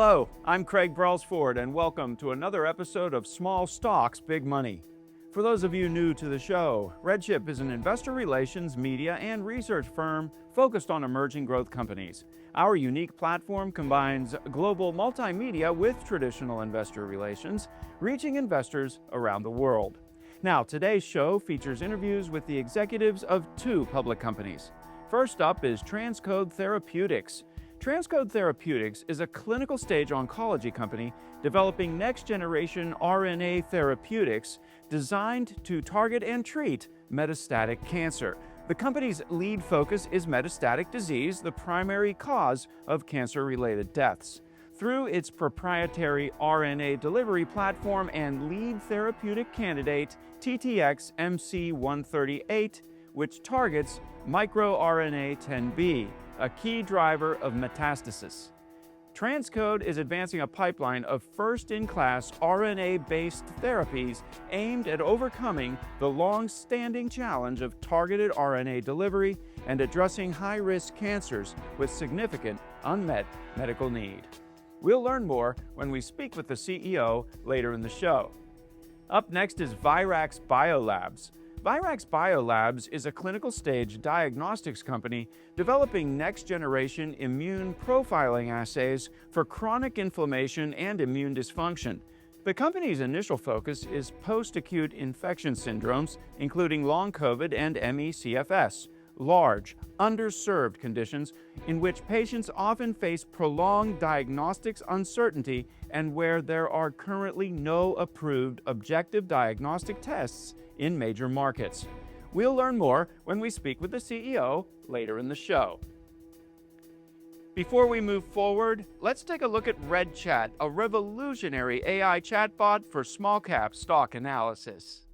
Hello, I'm Craig Brailsford, and welcome to another episode of Small Stocks, Big Money. For those of you new to the show, RedChip is an investor relations, media, and research firm focused on emerging growth companies. Our unique platform combines global multimedia with traditional investor relations, reaching investors around the world. Now, today's show features interviews with the executives of two public companies. First up is TransCode Therapeutics. TransCode Therapeutics is a clinical stage oncology company developing next-generation RNA therapeutics designed to target and treat metastatic cancer. The company's lead focus is metastatic disease, the primary cause of cancer-related deaths. Through its proprietary RNA delivery platform and lead therapeutic candidate, TTX-MC138, which targets microRNA 10B, a key driver of metastasis. TransCode is advancing a pipeline of first-in-class RNA-based therapies aimed at overcoming the long-standing challenge of targeted RNA delivery and addressing high-risk cancers with significant unmet medical need. We'll learn more when we speak with the CEO later in the show. Up next is Virax Biolabs. Virax Biolabs is a clinical stage diagnostics company developing next-generation immune profiling assays for chronic inflammation and immune dysfunction. The company's initial focus is post-acute infection syndromes, including long COVID and ME/CFS, large, underserved conditions in which patients often face prolonged diagnostics uncertainty and where there are currently no approved objective diagnostic tests in major markets. We'll learn more when we speak with the CEO later in the show. Before we move forward, let's take a look at RedChat, a revolutionary AI chatbot for small-cap stock analysis.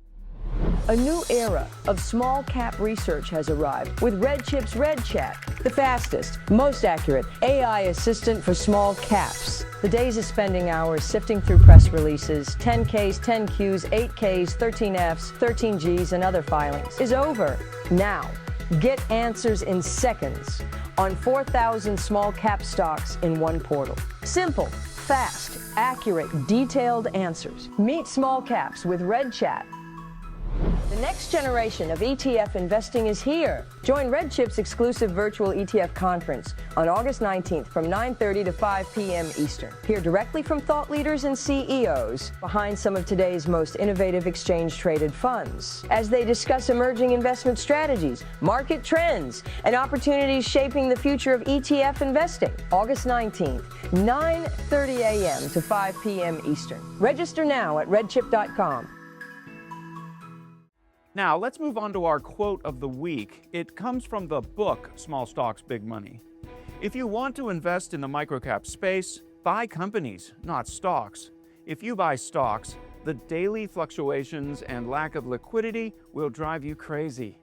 A new era of small-cap research has arrived with RedChip's RedChat, the fastest, most accurate AI assistant for small caps. The days of spending hours sifting through press releases, 10Ks, 10Qs, 8Ks, 13Fs, 13Gs, and other filings is over. Now, get answers in seconds on 4,000 small-cap stocks in one portal. Simple, fast, accurate, detailed answers. Meet small caps with RedChat. The next generation of ETF investing is here. Join RedChip's exclusive virtual ETF conference on August 19th from 9:30 to 5 p.m. Eastern. Hear directly from thought leaders and CEOs behind some of today's most innovative exchange-traded funds as they discuss emerging investment strategies, market trends, and opportunities shaping the future of ETF investing. August 19th, 9:30 a.m. to 5 p.m. Eastern. Register now at redchip.com. Now, let's move on to our quote of the week. It comes from the book, Small Stocks, Big Money. If you want to invest in the microcap space, buy companies, not stocks. If you buy stocks, the daily fluctuations and lack of liquidity will drive you crazy.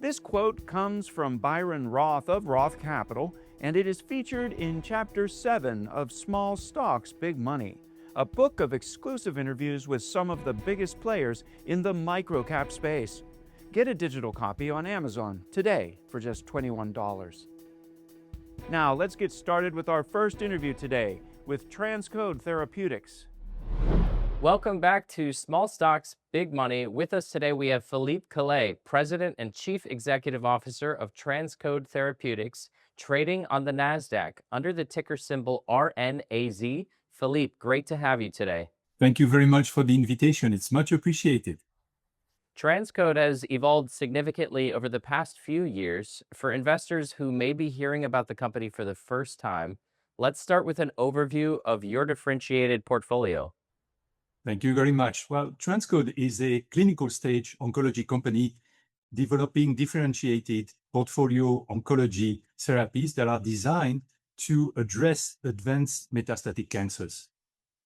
This quote comes from Byron Roth of Roth Capital, and it is featured in Chapter 7 of Small Stocks, Big Money, a book of exclusive interviews with some of the biggest players in the microcap space. Get a digital copy on Amazon today for just $21. Now, let's get started with our first interview today with TransCode Therapeutics. Welcome back to Small Stocks, Big Money. With us today, we have Philippe Calais, President and Chief Executive Officer of TransCode Therapeutics, trading on the NASDAQ under the ticker symbol RNAZ. Philippe, great to have you today. Thank you very much for the invitation. It's much appreciated. TransCode has evolved significantly over the past few years. For investors who may be hearing about the company for the first time, let's start with an overview of your differentiated portfolio. Thank you very much. Well, TransCode is a clinical stage oncology company developing differentiated portfolio oncology therapies that are designed to address advanced metastatic cancers.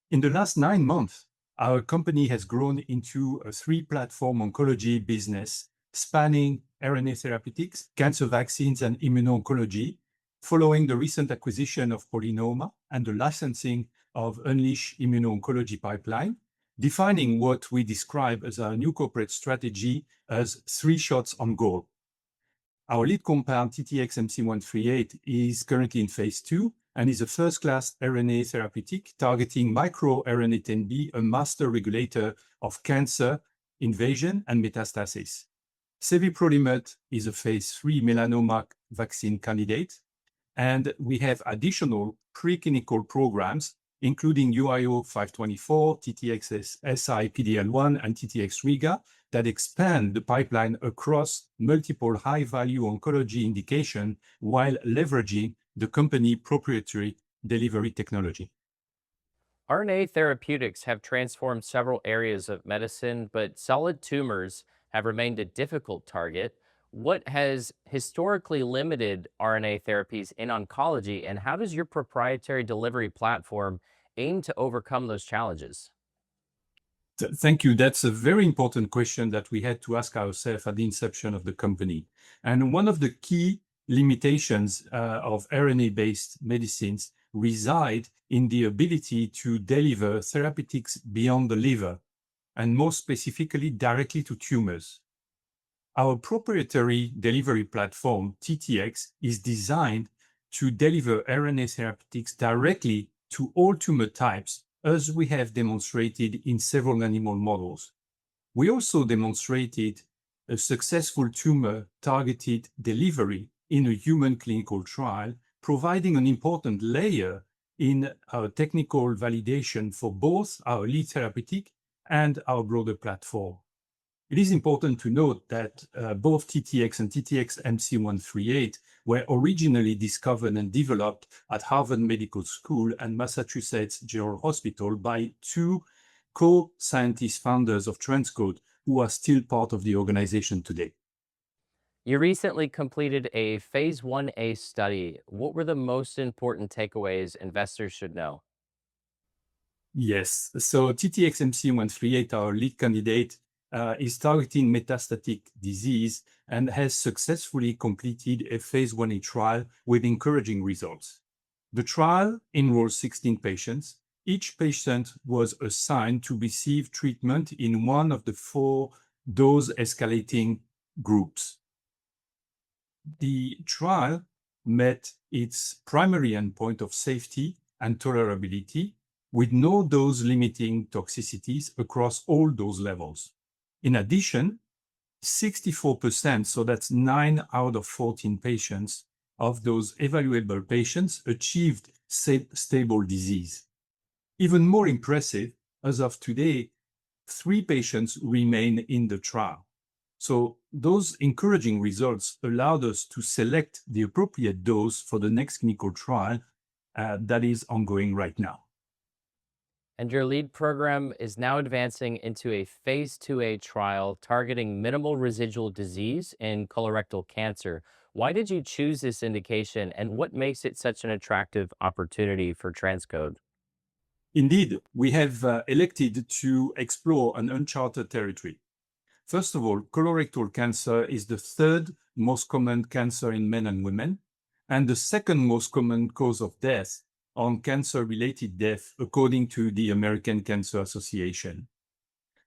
In the last 9 months, our company has grown into a 3-platform oncology business spanning RNA therapeutics, cancer vaccines, and immuno-oncology, following the recent acquisition of Polynoma and the licensing of Unleash Immuno-Oncology pipeline, defining what we describe as our new corporate strategy as 3 shots on goal. Our lead compound, TTX-MC138, is currently in phase 2 and is a first-class RNA therapeutic targeting microRNA 10B, a master regulator of cancer invasion and metastasis. Ceviprolimet is a phase 3 melanoma vaccine candidate, and we have additional preclinical programs, including UIO524, TTX-SI-PDL1, and TTX-Riga, that expand the pipeline across multiple high-value oncology indications while leveraging the company proprietary delivery technology. RNA therapeutics have transformed several areas of medicine, but solid tumors have remained a difficult target. What has historically limited RNA therapies in oncology, and how does your proprietary delivery platform aim to overcome those challenges? Thank you. That's a very important question that we had to ask ourselves at the inception of the company. And one of the key limitations of RNA-based medicines reside in the ability to deliver therapeutics beyond the liver, and more specifically, directly to tumors. Our proprietary delivery platform, TTX, is designed to deliver RNA therapeutics directly to all tumor types, as we have demonstrated in several animal models. We also demonstrated a successful tumor-targeted delivery in a human clinical trial, providing an important layer in our technical validation for both our lead therapeutic and our broader platform. It is important to note that both TTX and TTX-MC138 were originally discovered and developed at Harvard Medical School and Massachusetts General Hospital by two co-scientist founders of TransCode, who are still part of the organization today. You recently completed a phase 1A study. What were the most important takeaways investors should know? Yes, so TTX-MC138, our lead candidate, is targeting metastatic disease and has successfully completed a phase 1A trial with encouraging results. The trial enrolled 16 patients. Each patient was assigned to receive treatment in one of the 4 dose-escalating groups. The trial met its primary endpoint of safety and tolerability, with no dose-limiting toxicities across all dose levels. In addition, 64%, so that's 9 out of 14 patients of those evaluable patients, achieved stable disease. Even more impressive, as of today, 3 patients remain in the trial. So those encouraging results allowed us to select the appropriate dose for the next clinical trial that is ongoing right now. And your lead program is now advancing into a phase 2A trial targeting minimal residual disease in colorectal cancer. Why did you choose this indication, and what makes it such an attractive opportunity for TransCode? Indeed, we have elected to explore an uncharted territory. First of all, colorectal cancer is the 3rd most common cancer in men and women, and the 2nd most common cause of death on cancer-related death, according to the American Cancer Association.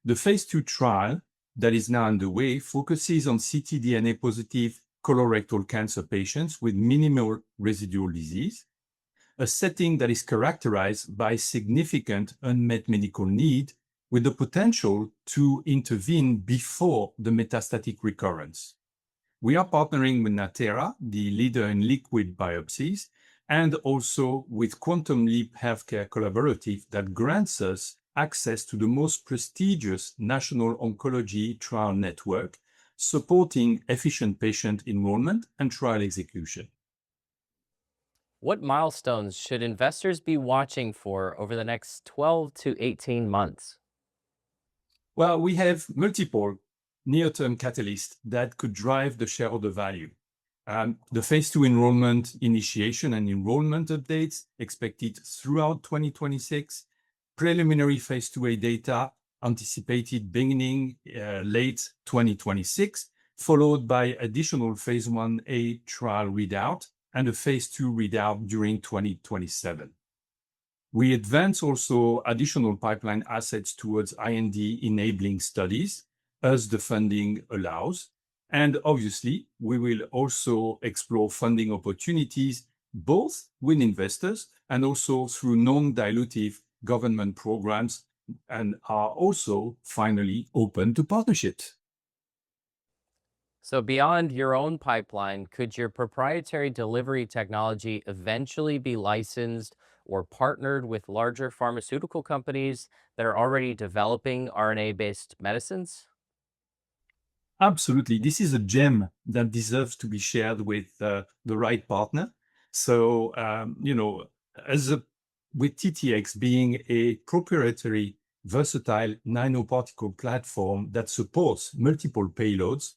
The phase 2 trial that is now underway focuses on ctDNA-positive colorectal cancer patients with minimal residual disease, a setting that is characterized by significant unmet medical need, with the potential to intervene before the metastatic recurrence. We are partnering with Natera, the leader in liquid biopsies, and also with Quantum Leap Healthcare Collaborative that grants us access to the most prestigious national oncology trial network, supporting efficient patient enrollment and trial execution. What milestones should investors be watching for over the next 12 to 18 months? Well, we have multiple near-term catalysts that could drive the shareholder value. The phase 2 enrollment initiation and enrollment updates expected throughout 2026. Preliminary phase 2A data anticipated beginning late 2026, followed by additional phase 1A trial readout and a phase 2 readout during 2027. We advance also additional pipeline assets towards IND-enabling studies as the funding allows. And obviously, we will also explore funding opportunities both with investors and also through non-dilutive government programs, and are also finally open to partnerships. So beyond your own pipeline, could your proprietary delivery technology eventually be licensed or partnered with larger pharmaceutical companies that are already developing RNA-based medicines? Absolutely. This is a gem that deserves to be shared with the right partner. So, with TTX being a proprietary, versatile nanoparticle platform that supports multiple payloads,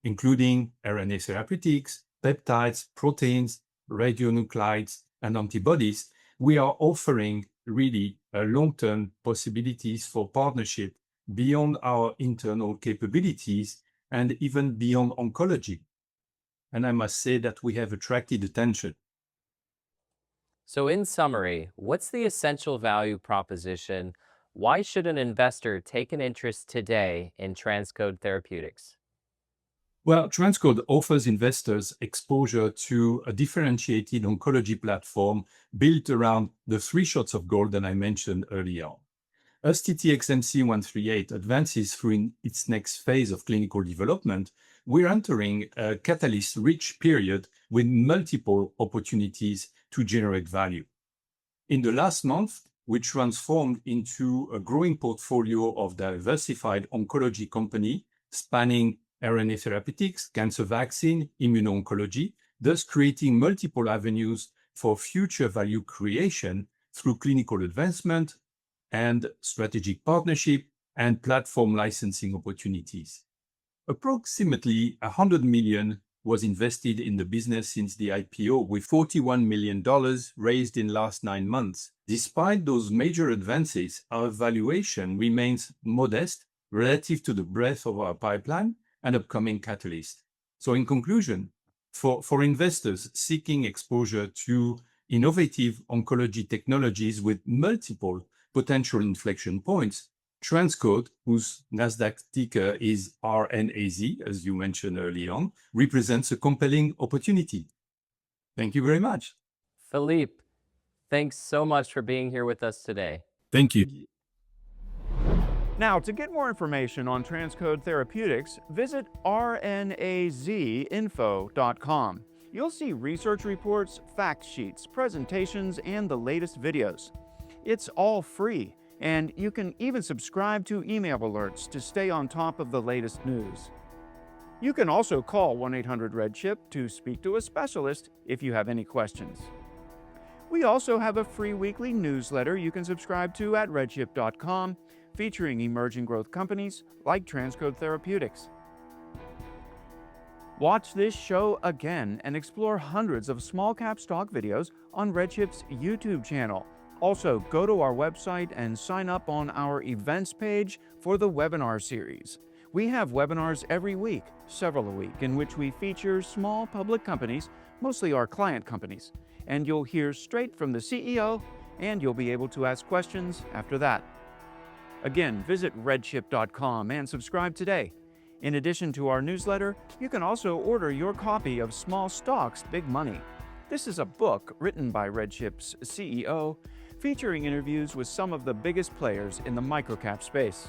including RNA therapeutics, peptides, proteins, radionuclides, and antibodies, we are offering really long-term possibilities for partnership beyond our internal capabilities and even beyond oncology. And I must say that we have attracted attention. So in summary, what's the essential value proposition? Why should an investor take an interest today in TransCode Therapeutics? Well, TransCode offers investors exposure to a differentiated oncology platform built around the 3 shots of gold that I mentioned earlier. As TTX-MC138 advances through its next phase of clinical development, we're entering a catalyst-rich period with multiple opportunities to generate value. In the last month, we transformed into a growing portfolio of diversified oncology company spanning RNA therapeutics, cancer vaccine, immuno-oncology, thus creating multiple avenues for future value creation through clinical advancement and strategic partnership and platform licensing opportunities. Approximately $100 million was invested in the business since the IPO, with $41 million raised in the last 9 months. Despite those major advances, our valuation remains modest relative to the breadth of our pipeline and upcoming catalyst. So in conclusion, for investors seeking exposure to innovative oncology technologies with multiple potential inflection points, TransCode, whose NASDAQ ticker is RNAZ, as you mentioned early on, represents a compelling opportunity. Thank you very much. Philippe, thanks so much for being here with us today. Thank you. Now, to get more information on TransCode Therapeutics, visit rnazinfo.com. You'll see research reports, fact sheets, presentations, and the latest videos. It's all free, and you can even subscribe to email alerts to stay on top of the latest news. You can also call 1-800-RedChip to speak to a specialist if you have any questions. We also have a free weekly newsletter you can subscribe to at redchip.com, featuring emerging growth companies like TransCode Therapeutics. Watch this show again and explore hundreds of small-cap stock videos on RedChip's YouTube channel. Also, go to our website and sign up on our events page for the webinar series. We have webinars every week, several a week, in which we feature small public companies, mostly our client companies, and you'll hear straight from the CEO, and you'll be able to ask questions after that. Again, visit redchip.com and subscribe today. In addition to our newsletter, you can also order your copy of Small Stocks, Big Money. This is a book written by RedChip's CEO, featuring interviews with some of the biggest players in the microcap space.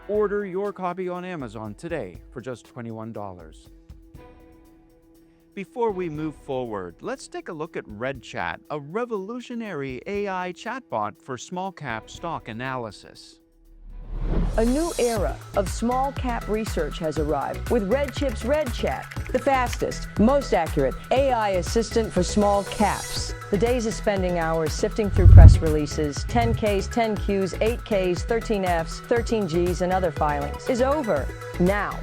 Order your copy on Amazon today for just $21. Before we move forward, let's take a look at RedChat, a revolutionary AI chatbot for small-cap stock analysis. A new era of small cap research has arrived with RedChip's RedChat, the fastest, most accurate AI assistant for small caps. The days of spending hours sifting through press releases, 10Ks, 10Qs, 8Ks, 13Fs, 13Gs, and other filings is over. Now,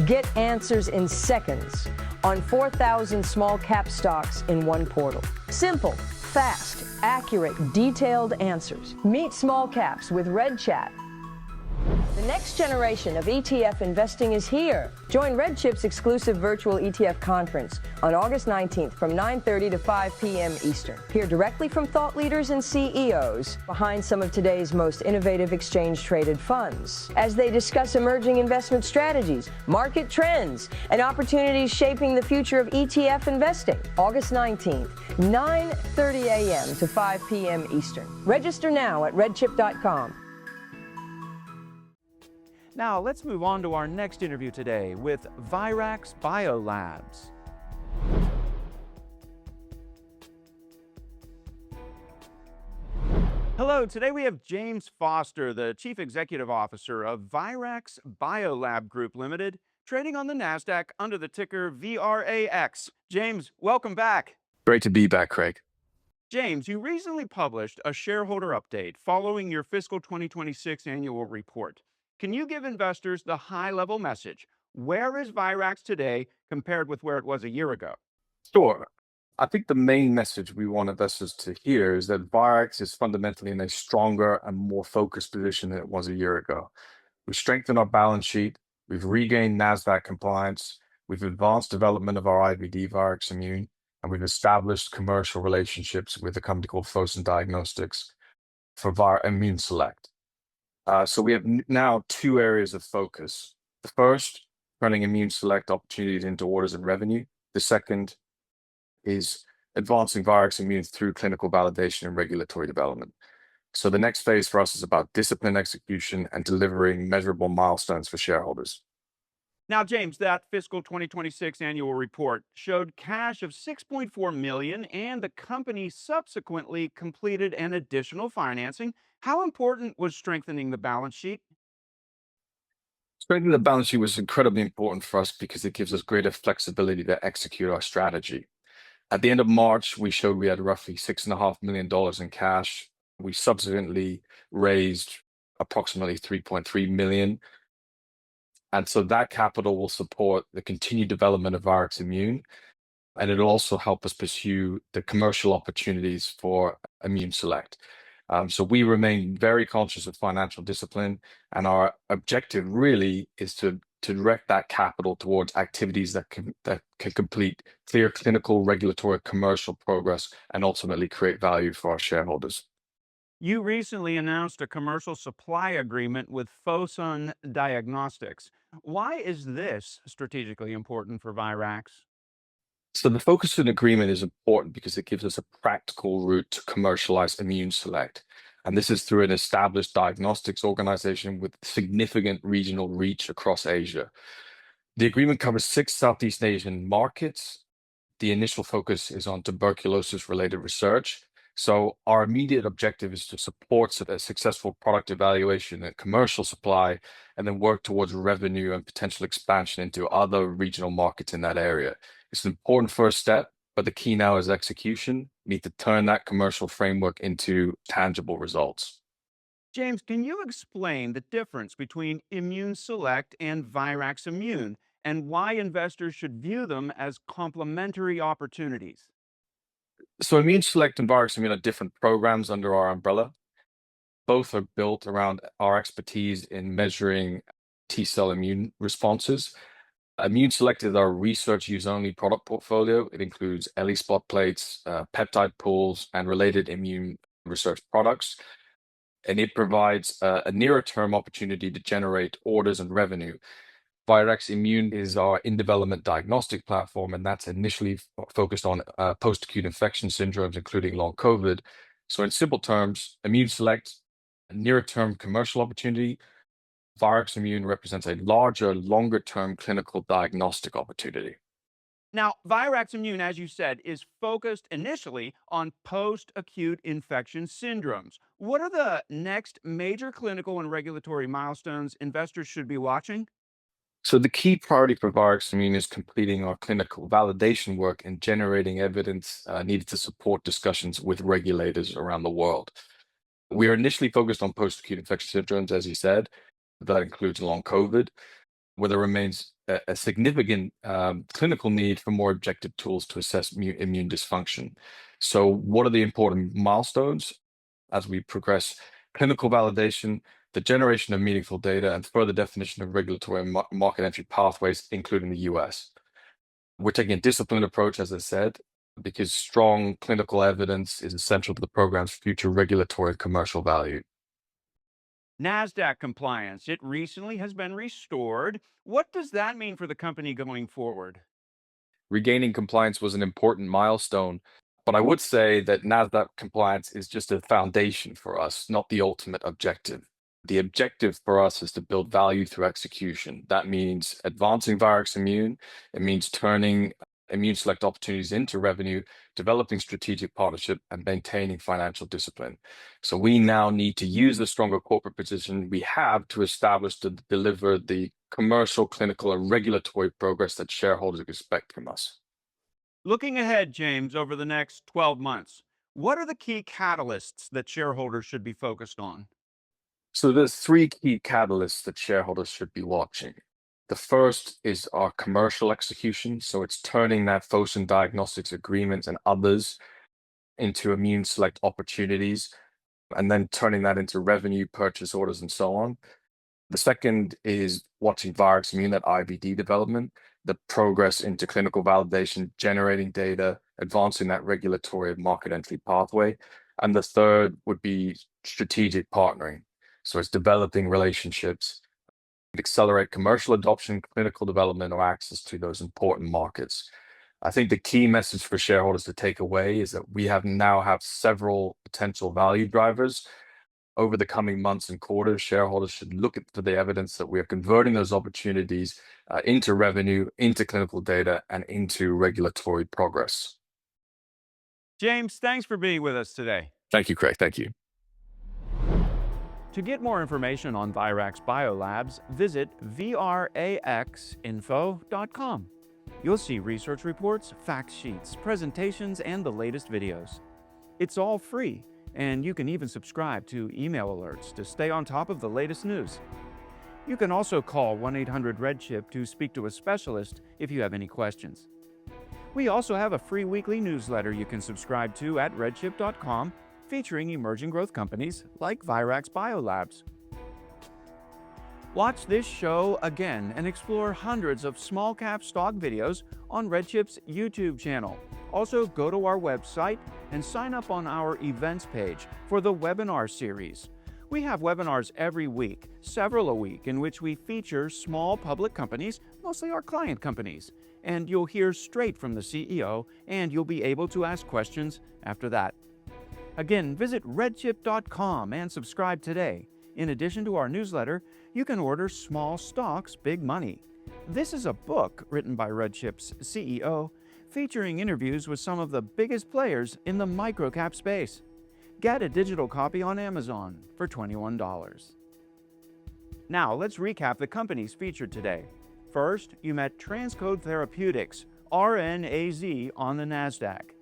get answers in seconds on 4,000 small cap stocks in one portal. Simple, fast, accurate, detailed answers. Meet small caps with RedChat. The next generation of ETF investing is here. Join RedChip's exclusive virtual ETF conference on August 19th from 9:30 to 5 p.m. Eastern. Hear directly from thought leaders and CEOs behind some of today's most innovative exchange-traded funds as they discuss emerging investment strategies, market trends, and opportunities shaping the future of ETF investing. August 19th, 9:30 a.m. to 5 p.m. Eastern. Register now at redchip.com. Now, let's move on to our next interview today with Virax Biolabs. Hello, today we have James Foster, the Chief Executive Officer of Virax Biolabs Group Limited, trading on the NASDAQ under the ticker VRAX. James, welcome back. Great to be back, Craig. James, you recently published a shareholder update following your fiscal 2026 annual report. Can you give investors the high-level message? Where is Virax today compared with where it was a year ago? Sure. I think the main message we want investors to hear is that Virax is fundamentally in a stronger and more focused position than it was a year ago. We've strengthened our balance sheet, we've regained NASDAQ compliance, we've advanced development of our IVD Virax Immune, and we've established commercial relationships with a company called Fosun Diagnostics for Immune Select. So we have now two areas of focus. The first, turning Immune Select opportunities into orders and revenue. The second is advancing Virax Immune through clinical validation and regulatory development. So the next phase for us is about disciplined execution and delivering measurable milestones for shareholders. Now, James, that fiscal 2026 annual report showed cash of $6.4 million, and the company subsequently completed an additional financing. How important was strengthening the balance sheet? Strengthening the balance sheet was incredibly important for us because it gives us greater flexibility to execute our strategy. At the end of March, we showed we had roughly $6.5 million in cash. We subsequently raised approximately $3.3 million. And so that capital will support the continued development of Virax Immune, and it'll also help us pursue the commercial opportunities for Immune Select. So we remain very conscious of financial discipline, and our objective really is to direct that capital towards activities that can complete clear clinical, regulatory, commercial progress, and ultimately create value for our shareholders. You recently announced a commercial supply agreement with Fosun Diagnostics. Why is this strategically important for Virax? So the focus and agreement is important because it gives us a practical route to commercialize Immune Select. And this is through an established diagnostics organization with significant regional reach across Asia. The agreement covers 6 Southeast Asian markets. The initial focus is on tuberculosis-related research. So our immediate objective is to support a successful product evaluation and commercial supply, and then work towards revenue and potential expansion into other regional markets in that area. It's an important first step, but the key now is execution. We need to turn that commercial framework into tangible results. James, can you explain the difference between Immune Select and Virax Immune, and why investors should view them as complementary opportunities? So Immune Select and Virax Immune are different programs under our umbrella. Both are built around our expertise in measuring T-cell immune responses. Immune Select is our research use only product portfolio. It includes ELISpot plates, peptide pools, and related immune research products. And it provides a nearer term opportunity to generate orders and revenue. Virax Immune is our in-development diagnostic platform, and that's initially focused on post-acute infection syndromes, including long COVID. So in simple terms, Immune Select, a near-term commercial opportunity. Virax Immune represents a larger, longer-term clinical diagnostic opportunity. Now, Virax Immune, as you said, is focused initially on post-acute infection syndromes. What are the next major clinical and regulatory milestones investors should be watching? So the key priority for Virax Immune is completing our clinical validation work and generating evidence needed to support discussions with regulators around the world. We are initially focused on post-acute infection syndromes, as you said. That includes long COVID, where there remains a significant clinical need for more objective tools to assess immune dysfunction. So what are the important milestones as we progress clinical validation, the generation of meaningful data, and further definition of regulatory and market entry pathways, including the US. We're taking a disciplined approach, as I said, because strong clinical evidence is essential to the program's future regulatory and commercial value. NASDAQ compliance. It recently has been restored. What does that mean for the company going forward? Regaining compliance was an important milestone, but I would say that NASDAQ compliance is just a foundation for us, not the ultimate objective. The objective for us is to build value through execution. That means advancing Virax Immune. It means turning immune select opportunities into revenue, developing strategic partnership, and maintaining financial discipline. So we now need to use the stronger corporate position we have to establish to deliver the commercial, clinical, and regulatory progress that shareholders expect from us. Looking ahead, James, over the next 12 months, what are the key catalysts that shareholders should be focused on? So there's three key catalysts that shareholders should be watching. The first is our commercial execution. So it's turning that Fosun Diagnostics agreements and others into immune select opportunities, and then turning that into revenue, purchase orders, and so on. The second is watching Virax Immune, that IBD development, the progress into clinical validation, generating data, advancing that regulatory and market entry pathway. And the third would be strategic partnering. So it's developing relationships, accelerate commercial adoption, clinical development, or access to those important markets. I think the key message for shareholders to take away is that we now have several potential value drivers. Over the coming months and quarters, shareholders should look for the evidence that we are converting those opportunities into revenue, into clinical data, and into regulatory progress. James, thanks for being with us today. Thank you, Craig. Thank you. To get more information on Virax Biolabs, visit VRAXinfo.com. You'll see research reports, fact sheets, presentations, and the latest videos. It's all free, and you can even subscribe to email alerts to stay on top of the latest news. You can also call 1-800-RedChip to speak to a specialist if you have any questions. We also have a free weekly newsletter you can subscribe to at redchip.com, featuring emerging growth companies like Virax Biolabs. Watch this show again and explore hundreds of small cap stock videos on RedChip's YouTube channel. Also, go to our website and sign up on our events page for the webinar series. We have webinars every week, several a week, in which we feature small public companies, mostly our client companies. And you'll hear straight from the CEO, and you'll be able to ask questions after that. Again, visit redchip.com and subscribe today. In addition to our newsletter, you can order Small Stocks, Big Money. This is a book written by RedChip's CEO, featuring interviews with some of the biggest players in the microcap space. Get a digital copy on Amazon for $21. Now, let's recap the companies featured today. First, you met TransCode Therapeutics, RNAZ, on the NASDAQ.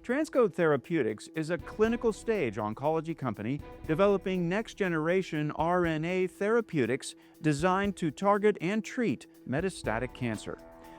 TransCode Therapeutics is a clinical stage oncology company developing next-generation RNA therapeutics designed to target and treat metastatic cancer.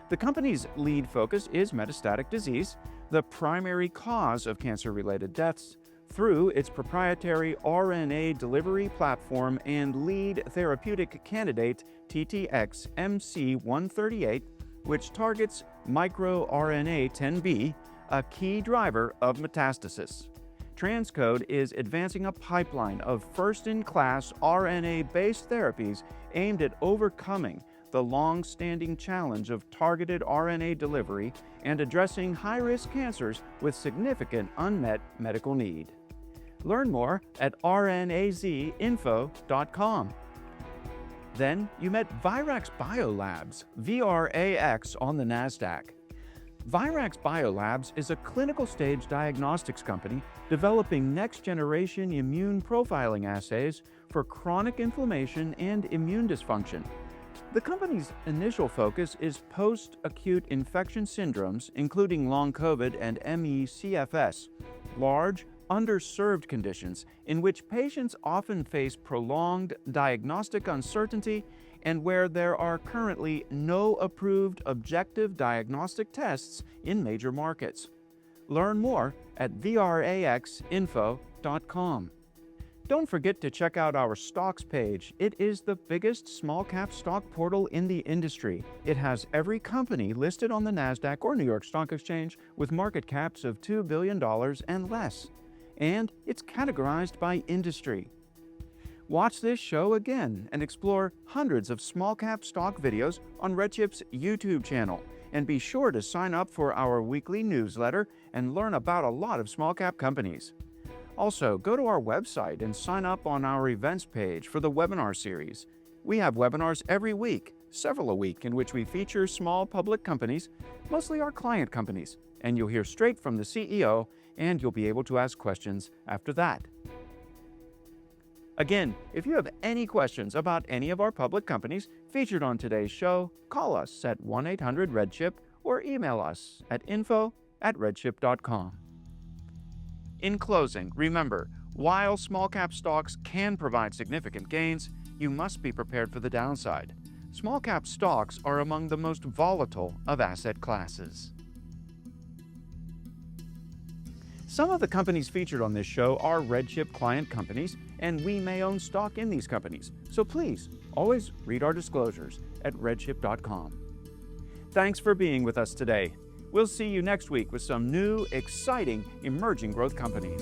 The company's lead focus is metastatic disease, the primary cause of cancer-related deaths, through its proprietary RNA delivery platform and lead therapeutic candidate TTX-MC138, which targets microRNA 10B, a key driver of metastasis. TransCode is advancing a pipeline of first-in-class RNA-based therapies aimed at overcoming the long-standing challenge of targeted RNA delivery and addressing high-risk cancers with significant unmet medical need. Learn more at rnazinfo.com. Then you met Virax Biolabs, VRAX, on the NASDAQ. Virax Biolabs is a clinical stage diagnostics company developing next-generation immune profiling assays for chronic inflammation and immune dysfunction. The company's initial focus is post-acute infection syndromes, including long COVID and ME/CFS, large, underserved conditions in which patients often face prolonged diagnostic uncertainty and where there are currently no approved objective diagnostic tests in major markets. Learn more at VRAXinfo.com. Don't forget to check out our stocks page. It is the biggest small cap stock portal in the industry. It has every company listed on the NASDAQ or New York Stock Exchange with market caps of $2 billion and less. And it's categorized by industry. Watch this show again and explore hundreds of small cap stock videos on RedChip's YouTube channel. And be sure to sign up for our weekly newsletter and learn about a lot of small cap companies. Also, go to our website and sign up on our events page for the webinar series. We have webinars every week, several a week, in which we feature small public companies, mostly our client companies, and you'll hear straight from the CEO, and you'll be able to ask questions after that. Again, if you have any questions about any of our public companies featured on today's show, call us at 1-800-RedChip or email us at info@redchip.com. In closing, remember, while small cap stocks can provide significant gains, you must be prepared for the downside. Small cap stocks are among the most volatile of asset classes. Some of the companies featured on this show are RedChip client companies, and we may own stock in these companies. So please, always read our disclosures at redchip.com. Thanks for being with us today. We'll see you next week with some new, exciting, emerging growth companies.